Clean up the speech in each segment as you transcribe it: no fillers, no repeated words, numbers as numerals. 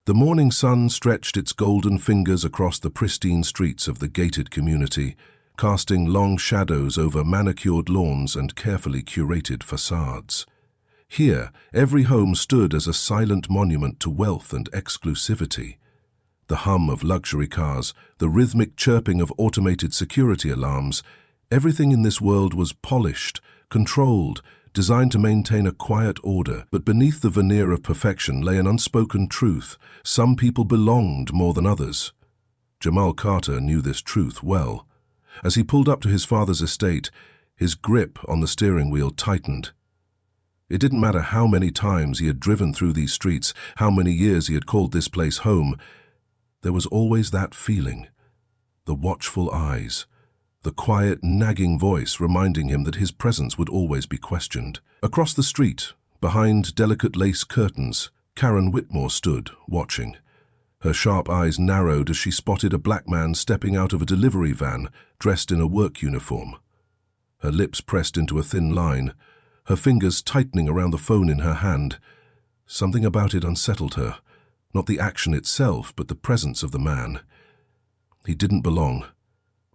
The morning sun stretched its golden fingers across the pristine streets of the gated community, casting long shadows over manicured lawns and carefully curated facades. Here, every home stood as a silent monument to wealth and exclusivity. The hum of luxury cars, the rhythmic chirping of automated security alarms, everything in this world was polished, controlled, designed to maintain a quiet order. But beneath the veneer of perfection lay an unspoken truth. Some people belonged more than others. Jamal Carter knew this truth well. As he pulled up to his father's estate, his grip on the steering wheel tightened. It didn't matter how many times he had driven through these streets, how many years he had called this place home. There was always that feeling. The watchful eyes, the quiet, nagging voice reminding him that his presence would always be questioned. Across the street, behind delicate lace curtains, Karen Whitmore stood, watching. Her sharp eyes narrowed as she spotted a black man stepping out of a delivery van, dressed in a work uniform. Her lips pressed into a thin line, her fingers tightening around the phone in her hand. Something about it unsettled her, not the action itself, but the presence of the man. He didn't belong.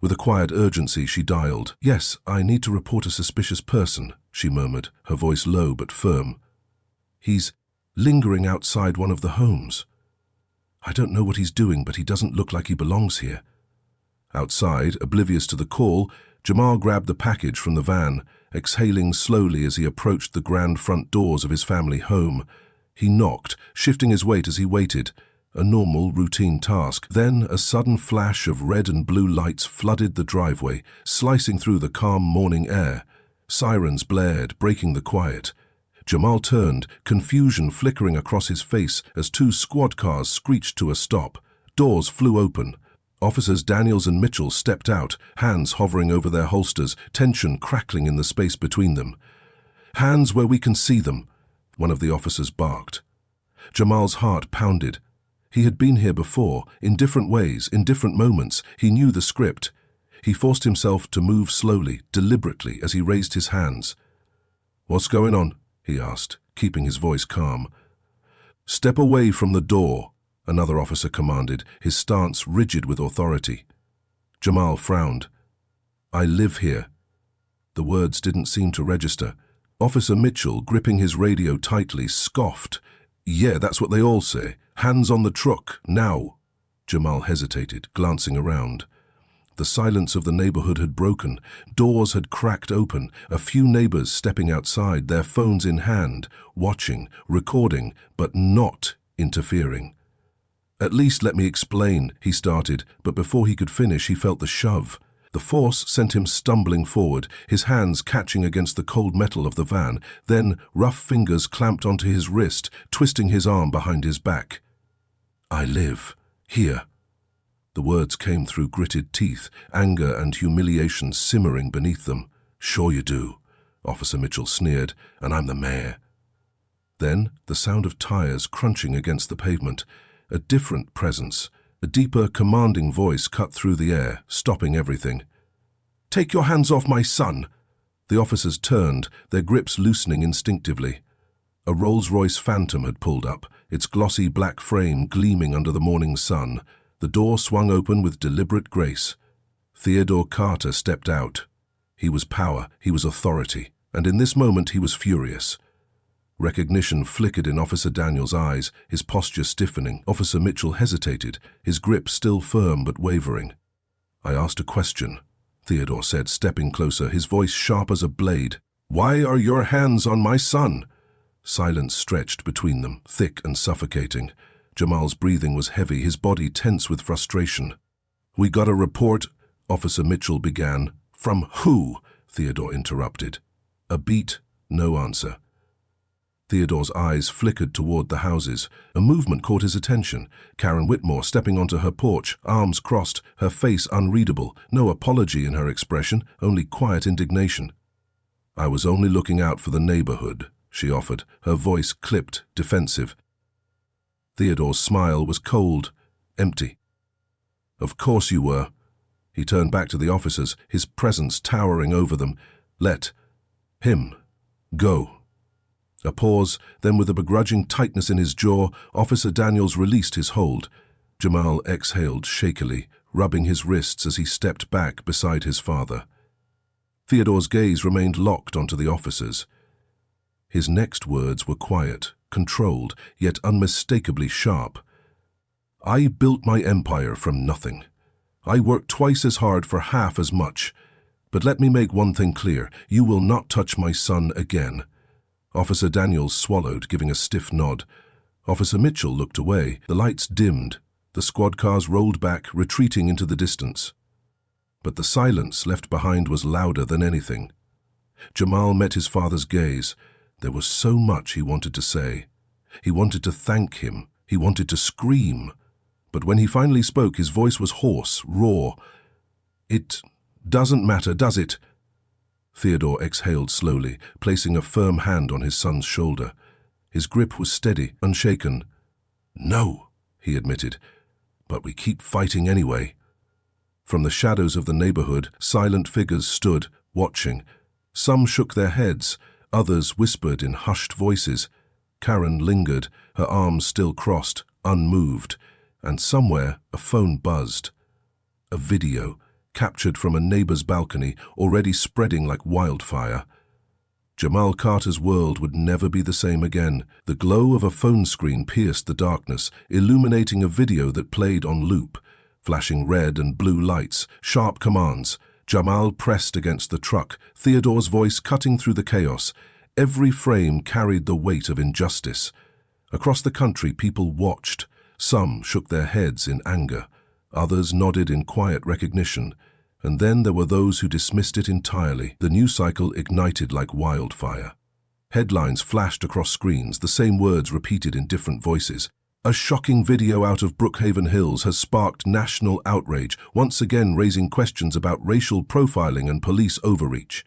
With a quiet urgency, she dialed. "Yes, I need to report a suspicious person," she murmured, her voice low but firm. "He's lingering outside one of the homes. I don't know what he's doing, but he doesn't look like he belongs here." Outside, oblivious to the call, Jamal grabbed the package from the van, exhaling slowly as he approached the grand front doors of his family home. He knocked, shifting his weight as he waited, a normal, routine task. Then a sudden flash of red and blue lights flooded the driveway, slicing through the calm morning air. Sirens blared, breaking the quiet. Jamal turned, confusion flickering across his face as two squad cars screeched to a stop. Doors flew open. Officers Daniels and Mitchell stepped out, hands hovering over their holsters, tension crackling in the space between them. "Hands where we can see them," one of the officers barked. Jamal's heart pounded. He had been here before, in different ways, in different moments. He knew the script. He forced himself to move slowly, deliberately, as he raised his hands. "What's going on?" he asked, keeping his voice calm. "Step away from the door," another officer commanded, his stance rigid with authority. Jamal frowned. "I live here." The words didn't seem to register. Officer Mitchell, gripping his radio tightly, scoffed. "Yeah, that's what they all say. Hands on the truck, now." Jamal hesitated, glancing around. The silence of the neighborhood had broken. Doors had cracked open, a few neighbors stepping outside, their phones in hand, watching, recording, but not interfering. "At least let me explain," he started, but before he could finish, he felt the shove. The force sent him stumbling forward, his hands catching against the cold metal of the van. Then rough fingers clamped onto his wrist, twisting his arm behind his back. "I live here." The words came through gritted teeth, anger and humiliation simmering beneath them. "Sure you do," Officer Mitchell sneered, "and I'm the mayor." Then the sound of tires crunching against the pavement. A different presence, a deeper, commanding voice cut through the air, stopping everything. "Take your hands off my son!" The officers turned, their grips loosening instinctively. A Rolls-Royce Phantom had pulled up, its glossy black frame gleaming under the morning sun. The door swung open with deliberate grace. Theodore Carter stepped out. He was power, he was authority, and in this moment he was furious. Recognition flickered in Officer Daniels' eyes, his posture stiffening. Officer Mitchell hesitated, his grip still firm but wavering. "I asked a question," Theodore said, stepping closer, his voice sharp as a blade. "Why are your hands on my son?" Silence stretched between them, thick and suffocating. Jamal's breathing was heavy, his body tense with frustration. "We got a report," Officer Mitchell began. "From who?" Theodore interrupted. A beat, no answer. Theodore's eyes flickered toward the houses. A movement caught his attention. Karen Whitmore stepping onto her porch, arms crossed, her face unreadable. No apology in her expression, only quiet indignation. "I was only looking out for the neighborhood," she offered, her voice clipped, defensive. Theodore's smile was cold, empty. "Of course you were." He turned back to the officers, his presence towering over them. "Let him go." A pause, then with a begrudging tightness in his jaw, Officer Daniels released his hold. Jamal exhaled shakily, rubbing his wrists as he stepped back beside his father. Theodore's gaze remained locked onto the officers. His next words were quiet, controlled, yet unmistakably sharp. I built my empire from nothing. I worked twice as hard for half as much. But let me make one thing clear, you will not touch my son again. Officer Daniels swallowed, giving a stiff nod. Officer Mitchell looked away. The lights dimmed. The squad cars rolled back, retreating into the distance. But the silence left behind was louder than anything. Jamal met his father's gaze. There was so much he wanted to say. He wanted to thank him. He wanted to scream. But when he finally spoke, his voice was hoarse, raw. It doesn't matter, does it? Theodore exhaled slowly, placing a firm hand on his son's shoulder. His grip was steady, unshaken. No, he admitted, but we keep fighting anyway. From the shadows of the neighborhood, silent figures stood, watching. Some shook their heads, others whispered in hushed voices. Karen lingered, her arms still crossed, unmoved, and somewhere a phone buzzed. A video, captured from a neighbor's balcony, already spreading like wildfire. Jamal Carter's world would never be the same again. The glow of a phone screen pierced the darkness, illuminating a video that played on loop. Flashing red and blue lights, sharp commands. Jamal pressed against the truck, Theodore's voice cutting through the chaos. Every frame carried the weight of injustice. Across the country, people watched. Some shook their heads in anger. Others nodded in quiet recognition. And then there were those who dismissed it entirely. The news cycle ignited like wildfire. Headlines flashed across screens, the same words repeated in different voices. A shocking video out of Brookhaven Hills has sparked national outrage, once again raising questions about racial profiling and police overreach.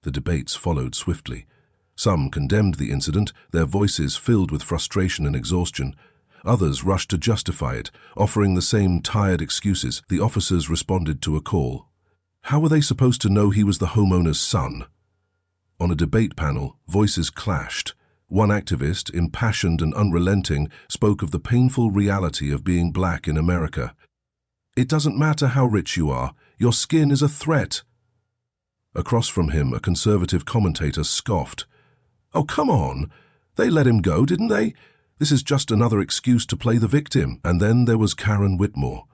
The debates followed swiftly. Some condemned the incident, their voices filled with frustration and exhaustion. Others rushed to justify it, offering the same tired excuses. The officers responded to a call. How were they supposed to know he was the homeowner's son? On a debate panel, voices clashed. One activist, impassioned and unrelenting, spoke of the painful reality of being black in America. It doesn't matter how rich you are, your skin is a threat. Across from him, a conservative commentator scoffed. Oh, come on. They let him go, didn't they? This is just another excuse to play the victim. And then there was Karen Whitmore.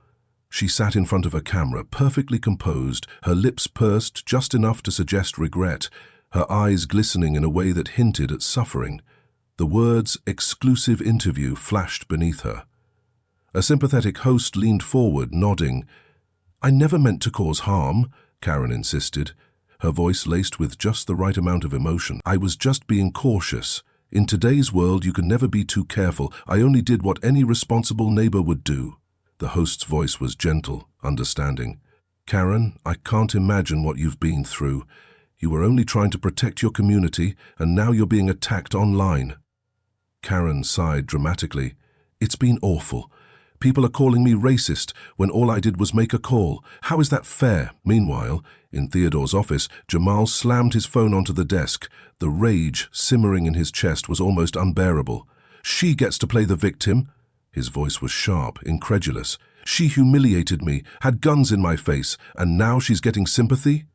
She sat in front of a camera, perfectly composed, her lips pursed just enough to suggest regret, her eyes glistening in a way that hinted at suffering. The words "exclusive interview" flashed beneath her. A sympathetic host leaned forward, nodding. I never meant to cause harm, Karen insisted, her voice laced with just the right amount of emotion. I was just being cautious. In today's world, you can never be too careful. I only did what any responsible neighbor would do. The host's voice was gentle, understanding. Karen, I can't imagine what you've been through. You were only trying to protect your community, and now you're being attacked online. Karen sighed dramatically. It's been awful. People are calling me racist when all I did was make a call. How is that fair? Meanwhile, in Theodore's office, Jamal slammed his phone onto the desk. The rage simmering in his chest was almost unbearable. She gets to play the victim. His voice was sharp, incredulous. She humiliated me, had guns in my face, and now she's getting sympathy?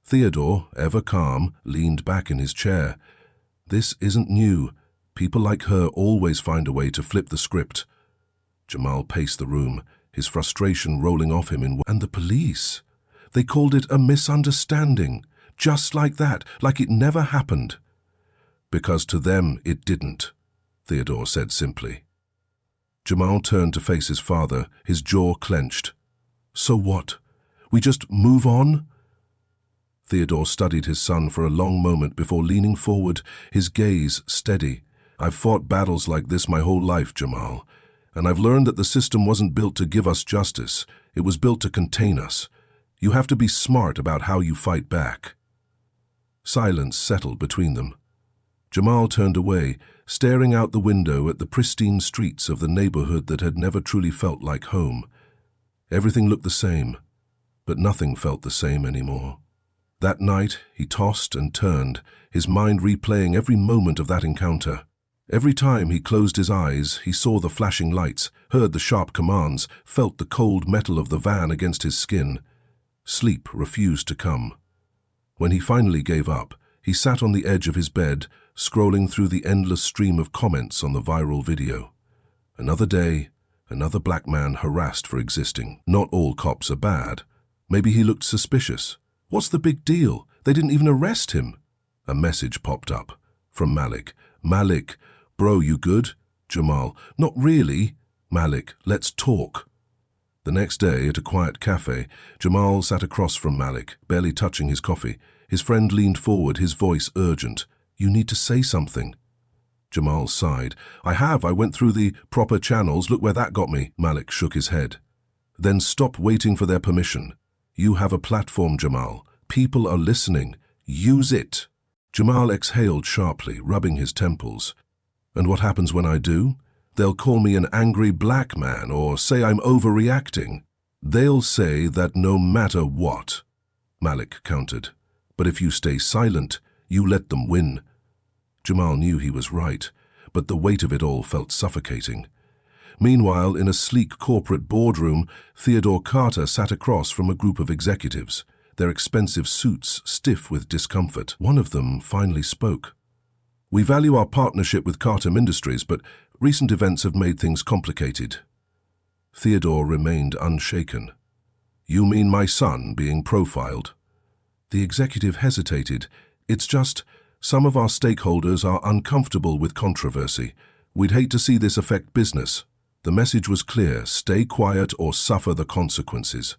Theodore, ever calm, leaned back in his chair. This isn't new. People like her always find a way to flip the script. Jamal paced the room, his frustration rolling off him And the police? They called it a misunderstanding. Just like that, like it never happened. Because to them it didn't, Theodore said simply. Jamal turned to face his father, his jaw clenched. So what? We just move on? Theodore studied his son for a long moment before leaning forward, his gaze steady. I've fought battles like this my whole life, Jamal. And I've learned that the system wasn't built to give us justice. It was built to contain us. You have to be smart about how you fight back. Silence settled between them. Jamal turned away, staring out the window at the pristine streets of the neighborhood that had never truly felt like home. Everything looked the same, but nothing felt the same anymore. That night, he tossed and turned, his mind replaying every moment of that encounter. Every time he closed his eyes, he saw the flashing lights, heard the sharp commands, felt the cold metal of the van against his skin. Sleep refused to come. When he finally gave up, he sat on the edge of his bed, scrolling through the endless stream of comments on the viral video. Another day, another black man harassed for existing. Not all cops are bad. Maybe he looked suspicious. What's the big deal? They didn't even arrest him. A message popped up from Malik. Malik, bro, you good? Jamal, not really. Malik, let's talk. The next day, at a quiet cafe, Jamal sat across from Malik, barely touching his coffee. His friend leaned forward, his voice urgent. You need to say something. Jamal sighed. I went through the proper channels. Look where that got me. Malik shook his head. Then stop waiting for their permission. You have a platform, Jamal. People are listening. Use it. Jamal exhaled sharply, rubbing his temples. And what happens when I do? They'll call me an angry black man or say I'm overreacting. They'll say that no matter what. Malik countered. But if you stay silent, you let them win. Jamal knew he was right, but the weight of it all felt suffocating. Meanwhile, in a sleek corporate boardroom, Theodore Carter sat across from a group of executives, their expensive suits stiff with discomfort. One of them finally spoke. We value our partnership with Carter Industries, but recent events have made things complicated. Theodore remained unshaken. You mean my son being profiled? The executive hesitated. It's just, some of our stakeholders are uncomfortable with controversy. We'd hate to see this affect business. The message was clear, stay quiet or suffer the consequences.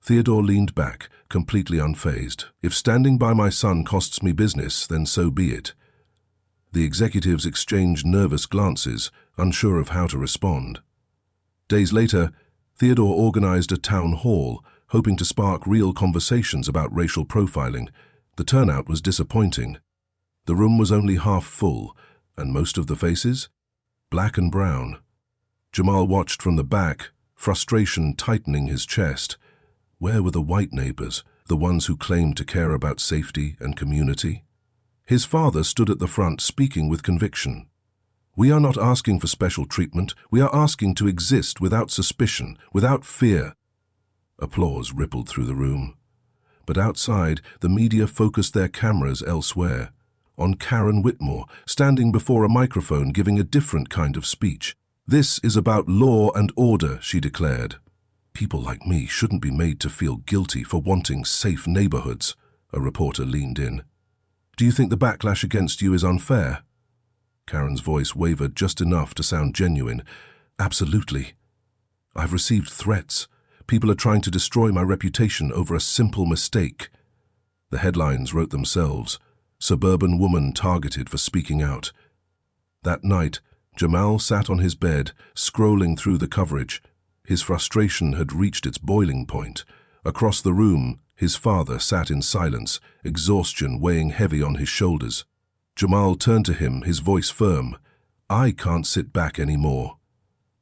Theodore leaned back, completely unfazed. If standing by my son costs me business, then so be it. The executives exchanged nervous glances, unsure of how to respond. Days later, Theodore organized a town hall, hoping to spark real conversations about racial profiling. The turnout was disappointing. The room was only half full, and most of the faces? Black and brown. Jamal watched from the back, frustration tightening his chest. Where were the white neighbors, the ones who claimed to care about safety and community? His father stood at the front, speaking with conviction. We are not asking for special treatment. We are asking to exist without suspicion, without fear. Applause rippled through the room. But outside, the media focused their cameras elsewhere, on Karen Whitmore, standing before a microphone giving a different kind of speech. This is about law and order, she declared. People like me shouldn't be made to feel guilty for wanting safe neighborhoods, a reporter leaned in. Do you think the backlash against you is unfair? Karen's voice wavered just enough to sound genuine. Absolutely. I've received threats. People are trying to destroy my reputation over a simple mistake. The headlines wrote themselves. Suburban woman targeted for speaking out. That night, Jamal sat on his bed, scrolling through the coverage. His frustration had reached its boiling point. Across the room, his father sat in silence, exhaustion weighing heavy on his shoulders. Jamal turned to him, his voice firm. I can't sit back anymore.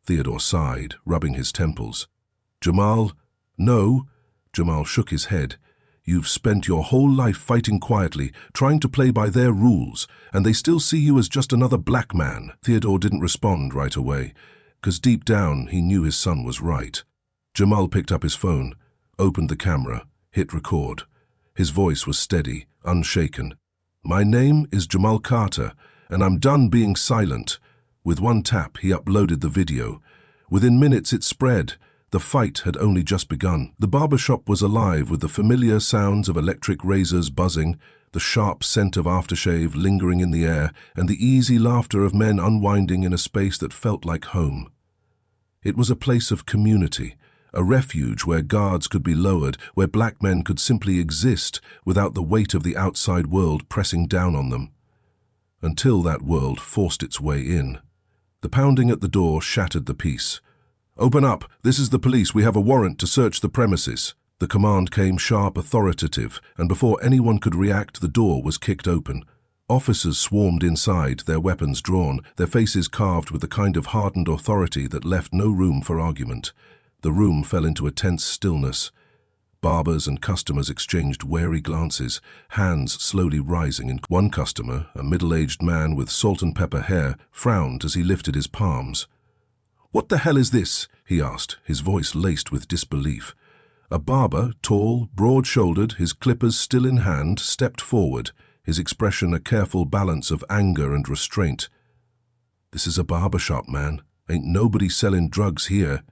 Theodore sighed, rubbing his temples. Jamal, no. Jamal shook his head. You've spent your whole life fighting quietly, trying to play by their rules, and they still see you as just another black man. Theodore didn't respond right away, because deep down he knew his son was right. Jamal picked up his phone, opened the camera, hit record. His voice was steady, unshaken. My name is Jamal Carter, and I'm done being silent. With one tap, he uploaded the video. Within minutes, it spread. The fight had only just begun. The barbershop was alive with the familiar sounds of electric razors buzzing, the sharp scent of aftershave lingering in the air, and the easy laughter of men unwinding in a space that felt like home. It was a place of community, a refuge where guards could be lowered, where black men could simply exist without the weight of the outside world pressing down on them. Until that world forced its way in. The pounding at the door shattered the peace. Open up! This is the police. We have a warrant to search the premises. The command came sharp, authoritative, and before anyone could react, the door was kicked open. Officers swarmed inside, their weapons drawn, their faces carved with the kind of hardened authority that left no room for argument. The room fell into a tense stillness. Barbers and customers exchanged wary glances, hands slowly rising, and one customer, a middle-aged man with salt and pepper hair, frowned as he lifted his palms. "What the hell is this?" he asked, his voice laced with disbelief. A barber, tall, broad-shouldered, his clippers still in hand, stepped forward, his expression a careful balance of anger and restraint. "This is a barber shop, man. Ain't nobody selling drugs here."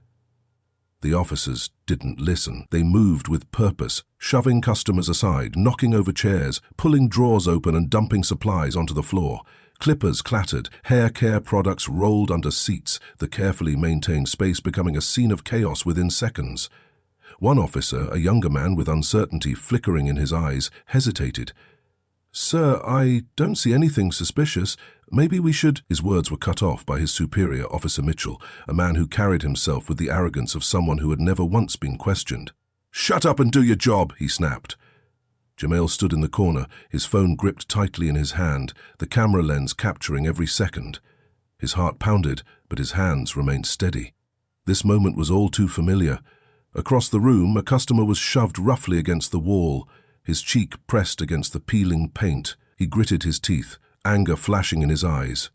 The officers didn't listen. They moved with purpose, shoving customers aside, knocking over chairs, pulling drawers open and dumping supplies onto the floor. Clippers clattered, hair care products rolled under seats, the carefully maintained space becoming a scene of chaos within seconds. One officer, a younger man with uncertainty flickering in his eyes, hesitated. "Sir, I don't see anything suspicious. Maybe we should—" His words were cut off by his superior, Officer Mitchell, a man who carried himself with the arrogance of someone who had never once been questioned. "Shut up and do your job," he snapped. Jamal stood in the corner, his phone gripped tightly in his hand, the camera lens capturing every second. His heart pounded, but his hands remained steady. This moment was all too familiar. Across the room, a customer was shoved roughly against the wall, his cheek pressed against the peeling paint. He gritted his teeth, anger flashing in his eyes.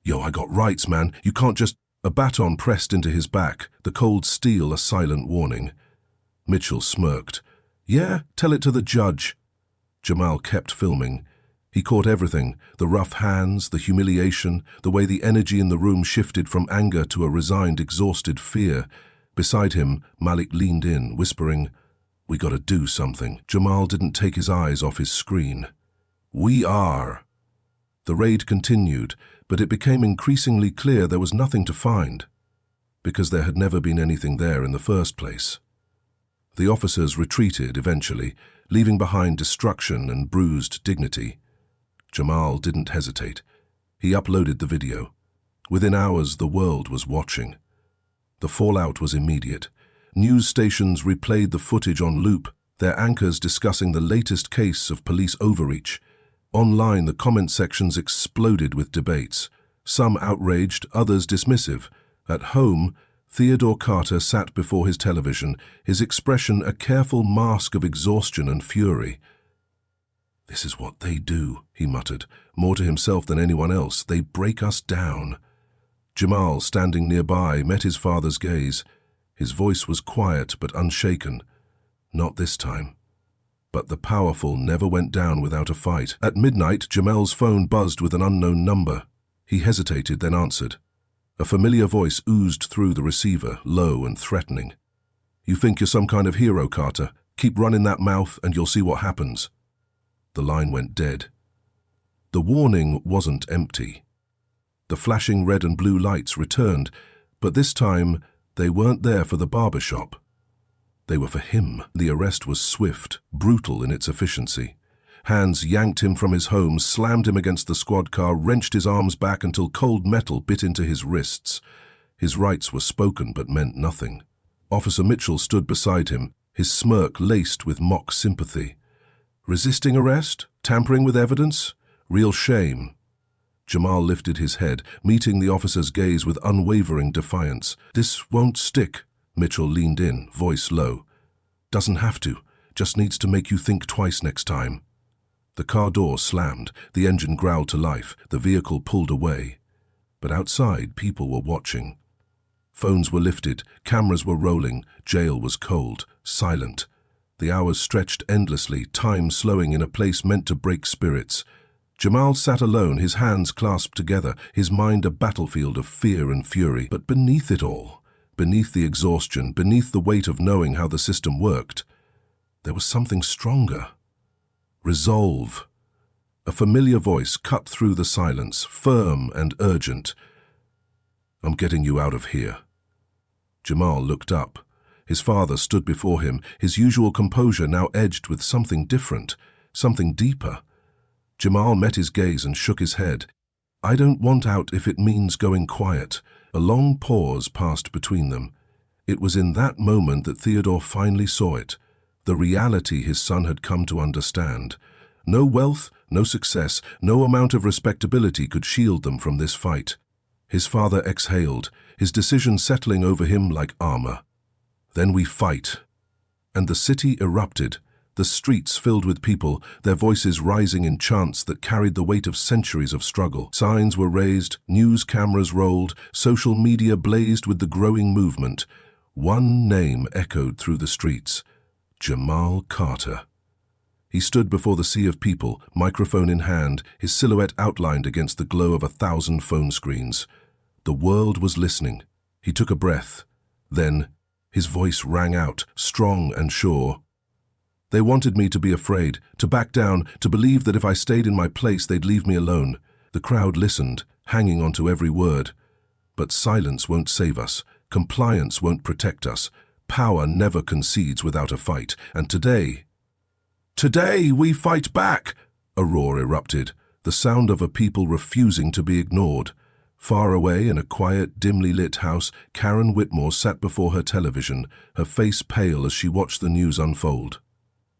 "Yo, I got rights, man. You can't just—" A baton pressed into his back, the cold steel a silent warning. Mitchell smirked. "Yeah, tell it to the judge." Jamal kept filming. He caught everything, the rough hands, the humiliation, the way the energy in the room shifted from anger to a resigned, exhausted fear. Beside him, Malik leaned in, whispering, "We gotta do something." Jamal didn't take his eyes off his screen. "We are." The raid continued, but it became increasingly clear there was nothing to find, because there had never been anything there in the first place. The officers retreated eventually, leaving behind destruction and bruised dignity. Jamal didn't hesitate. He uploaded the video. Within hours, the world was watching. The fallout was immediate. News stations replayed the footage on loop, their anchors discussing the latest case of police overreach. Online, the comment sections exploded with debates, some outraged, others dismissive. At home, Theodore Carter sat before his television, his expression a careful mask of exhaustion and fury. "This is what they do," he muttered, more to himself than anyone else. "They break us down." Jamal, standing nearby, met his father's gaze. His voice was quiet but unshaken. Not this time. But the powerful never went down without a fight. At midnight, Jamal's phone buzzed with an unknown number. He hesitated, then answered. A familiar voice oozed through the receiver, low and threatening. "You think you're some kind of hero, Carter? Keep running that mouth and you'll see what happens." The line went dead. The warning wasn't empty. The flashing red and blue lights returned, but this time they weren't there for the barber shop. They were for him. The arrest was swift, brutal in its efficiency. Hands yanked him from his home, slammed him against the squad car, wrenched his arms back until cold metal bit into his wrists. His rights were spoken but meant nothing. Officer Mitchell stood beside him, his smirk laced with mock sympathy. Resisting arrest? Tampering with evidence? Real shame. Jamal lifted his head, meeting the officer's gaze with unwavering defiance. "This won't stick." Mitchell leaned in, voice low. "Doesn't have to. Just needs to make you think twice next time." The car door slammed, the engine growled to life, the vehicle pulled away. But outside, people were watching. Phones were lifted, cameras were rolling, jail was cold, silent. The hours stretched endlessly, time slowing in a place meant to break spirits. Jamal sat alone, his hands clasped together, his mind a battlefield of fear and fury. But beneath it all, beneath the exhaustion, beneath the weight of knowing how the system worked, there was something stronger. Resolve. A familiar voice cut through the silence, firm and urgent. "I'm getting you out of here." Jamal looked up. His father stood before him, his usual composure now edged with something different, something deeper. Jamal met his gaze and shook his head. "I don't want out if it means going quiet." A long pause passed between them. It was in that moment that Theodore finally saw it, the reality his son had come to understand. No wealth, no success, no amount of respectability could shield them from this fight. His father exhaled, his decision settling over him like armor. "Then we fight." And the city erupted, the streets filled with people, their voices rising in chants that carried the weight of centuries of struggle. Signs were raised, news cameras rolled, social media blazed with the growing movement. One name echoed through the streets: Jamal Carter. He stood before the sea of people, microphone in hand, his silhouette outlined against the glow of 1,000 phone screens. The world was listening. He took a breath. Then, his voice rang out, strong and sure. They wanted me to be afraid, to back down, to believe that if I stayed in my place they'd leave me alone. The crowd listened, hanging on to every word. But silence won't save us. Compliance won't protect us. Power never concedes without a fight. And Today we fight back! A roar erupted, the sound of a people refusing to be ignored. Far away in a quiet, dimly lit house, Karen Whitmore sat before her television, her face pale as she watched the news unfold.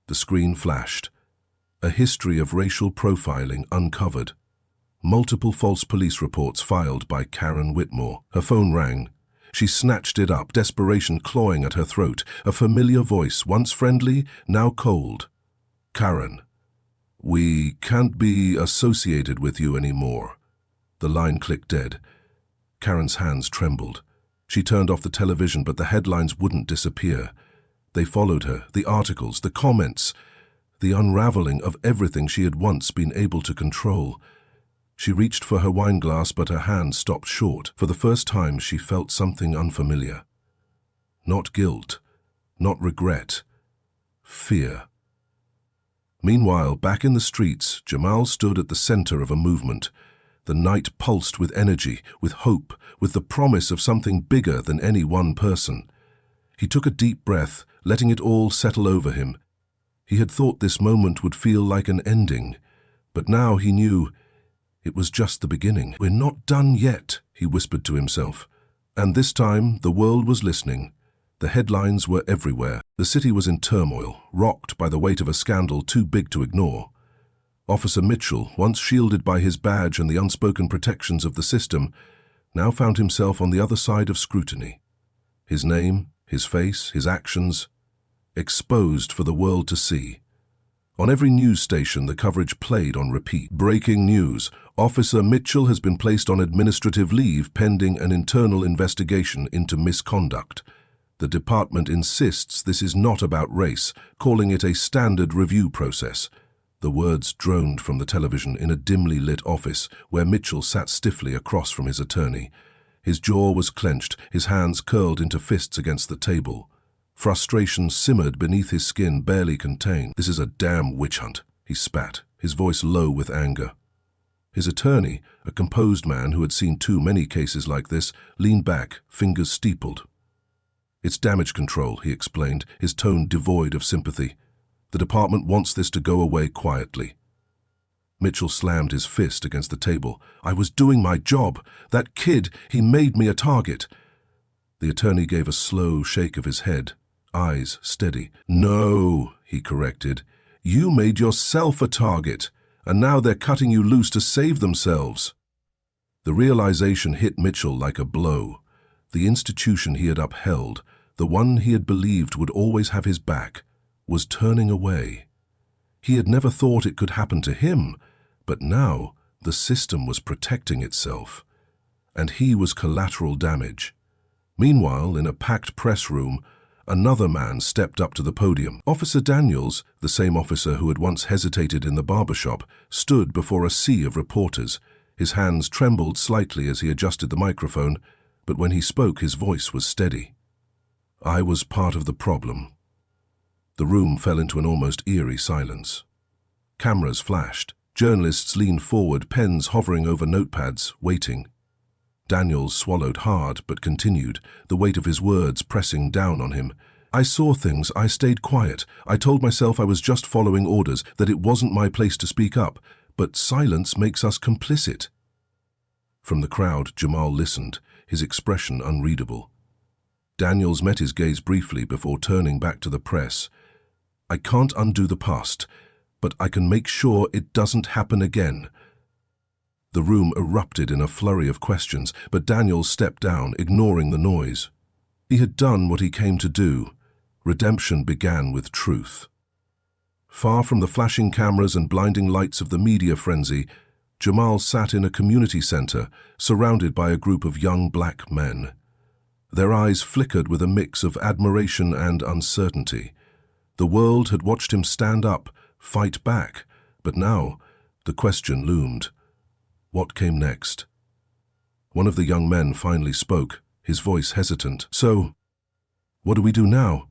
The screen flashed. A history of racial profiling uncovered. Multiple false police reports filed by Karen Whitmore. Her phone rang. She snatched it up, desperation clawing at her throat. A familiar voice, once friendly, now cold. Karen, we can't be associated with you anymore. The line clicked dead. Karen's hands trembled. She turned off the television, but the headlines wouldn't disappear. They followed her, the articles, the comments, the unraveling of everything she had once been able to control. She reached for her wine glass, but her hand stopped short. For the first time, she felt something unfamiliar. Not guilt, not regret, fear. Meanwhile, back in the streets, Jamal stood at the center of a movement. The night pulsed with energy, with hope, with the promise of something bigger than any one person. He took a deep breath, letting it all settle over him. He had thought this moment would feel like an ending, but now he knew it was just the beginning. "We're not done yet," he whispered to himself. And this time, the world was listening. The headlines were everywhere. The city was in turmoil, rocked by the weight of a scandal too big to ignore. Officer Mitchell, once shielded by his badge and the unspoken protections of the system, now found himself on the other side of scrutiny. His name, his face, his actions, exposed for the world to see. On every news station, the coverage played on repeat. Breaking news: Officer Mitchell has been placed on administrative leave pending an internal investigation into misconduct. The department insists this is not about race, calling it a standard review process. The words droned from the television in a dimly lit office where Mitchell sat stiffly across from his attorney. His jaw was clenched, his hands curled into fists against the table. Frustration simmered beneath his skin, barely contained. "This is a damn witch hunt," he spat, his voice low with anger. His attorney, a composed man who had seen too many cases like this, leaned back, fingers steepled. "It's damage control," he explained, his tone devoid of sympathy. "The department wants this to go away quietly." Mitchell slammed his fist against the table. "I was doing my job. That kid, he made me a target." The attorney gave a slow shake of his head, eyes steady. "No," he corrected. "You made yourself a target, and now they're cutting you loose to save themselves." The realization hit Mitchell like a blow. The institution he had upheld, the one he had believed would always have his back, was turning away. He had never thought it could happen to him, but now the system was protecting itself, and he was collateral damage. Meanwhile, in a packed press room, another man stepped up to the podium. Officer Daniels, the same officer who had once hesitated in the barber shop, stood before a sea of reporters. His hands trembled slightly as he adjusted the microphone, but when he spoke, his voice was steady. "I was part of the problem." The room fell into an almost eerie silence. Cameras flashed. Journalists leaned forward, pens hovering over notepads, waiting. Daniels swallowed hard, but continued, the weight of his words pressing down on him. "I saw things. I stayed quiet. I told myself I was just following orders, that it wasn't my place to speak up. But silence makes us complicit." From the crowd, Jamal listened, his expression unreadable. Daniels met his gaze briefly before turning back to the press. "I can't undo the past, but I can make sure it doesn't happen again." The room erupted in a flurry of questions, but Daniels stepped down, ignoring the noise. He had done what he came to do, Redemption began with truth. Far from the flashing cameras and blinding lights of the media frenzy, Jamal sat in a community center, surrounded by a group of young black men. Their eyes flickered with a mix of admiration and uncertainty. The world had watched him stand up, fight back, but now the question loomed. What came next? One of the young men finally spoke, his voice hesitant. "So, what do we do now?"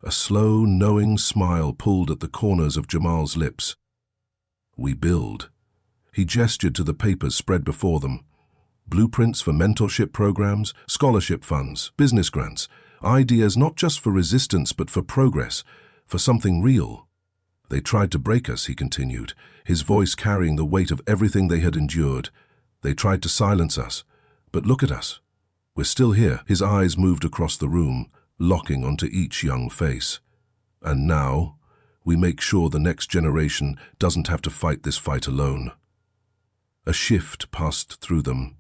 A slow, knowing smile pulled at the corners of Jamal's lips. "We build." He gestured to the papers spread before them. Blueprints for mentorship programs, scholarship funds, business grants, ideas not just for resistance but for progress, for something real. "They tried to break us," he continued, his voice carrying the weight of everything they had endured. "They tried to silence us, but look at us. We're still here." His eyes moved across the room, locking onto each young face. "And now, we make sure the next generation doesn't have to fight this fight alone." A shift passed through them.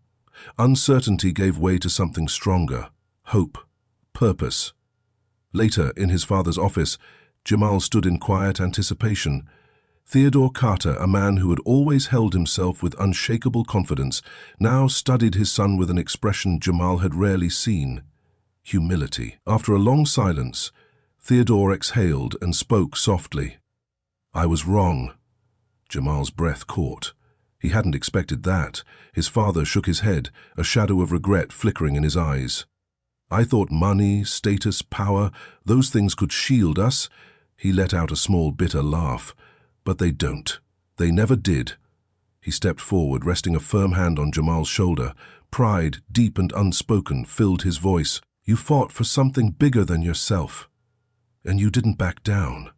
Uncertainty gave way to something stronger: hope, purpose. Later, in his father's office, Jamal stood in quiet anticipation. Theodore Carter, a man who had always held himself with unshakable confidence, now studied his son with an expression Jamal had rarely seen: humility. After a long silence, Theodore exhaled and spoke softly. "I was wrong." Jamal's breath caught. He hadn't expected that. His father shook his head, a shadow of regret flickering in his eyes. "I thought money, status, power, those things could shield us." He let out a small, bitter laugh. "But they don't. They never did." He stepped forward, resting a firm hand on Jamal's shoulder. Pride, deep and unspoken, filled his voice. "You fought for something bigger than yourself. And you didn't back down."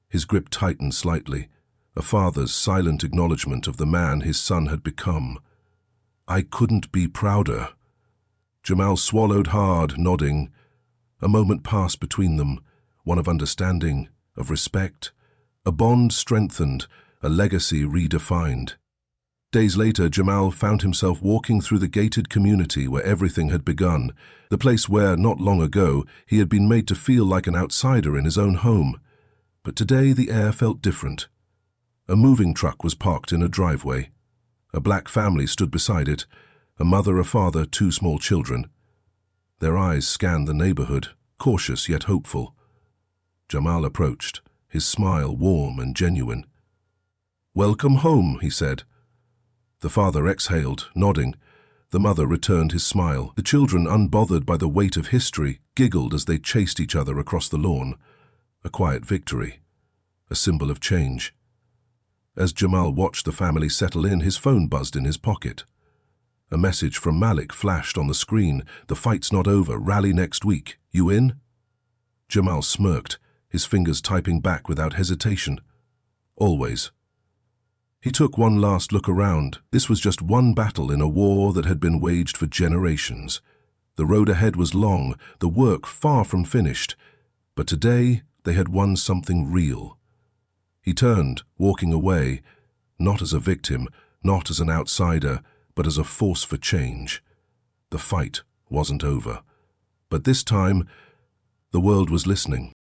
His grip tightened slightly, a father's silent acknowledgement of the man his son had become. "I couldn't be prouder." Jamal swallowed hard, nodding. A moment passed between them, one of understanding, of respect, a bond strengthened, a legacy redefined. Days later, Jamal found himself walking through the gated community where everything had begun, the place where, not long ago, he had been made to feel like an outsider in his own home. But today the air felt different. A moving truck was parked in a driveway. A black family stood beside it, a mother, a father, 2 small children. Their eyes scanned the neighborhood, cautious yet hopeful. Jamal approached, his smile warm and genuine. "Welcome home," he said. The father exhaled, nodding. The mother returned his smile. The children, unbothered by the weight of history, giggled as they chased each other across the lawn. A quiet victory, a symbol of change. As Jamal watched the family settle in, his phone buzzed in his pocket. A message from Malik flashed on the screen. "The fight's not over. Rally next week. You in?" Jamal smirked, his fingers typing back without hesitation. "Always." He took one last look around. This was just one battle in a war that had been waged for generations. The road ahead was long, the work far from finished. But today they had won something real. He turned, walking away, not as a victim, not as an outsider, but as a force for change. The fight wasn't over. But this time, the world was listening.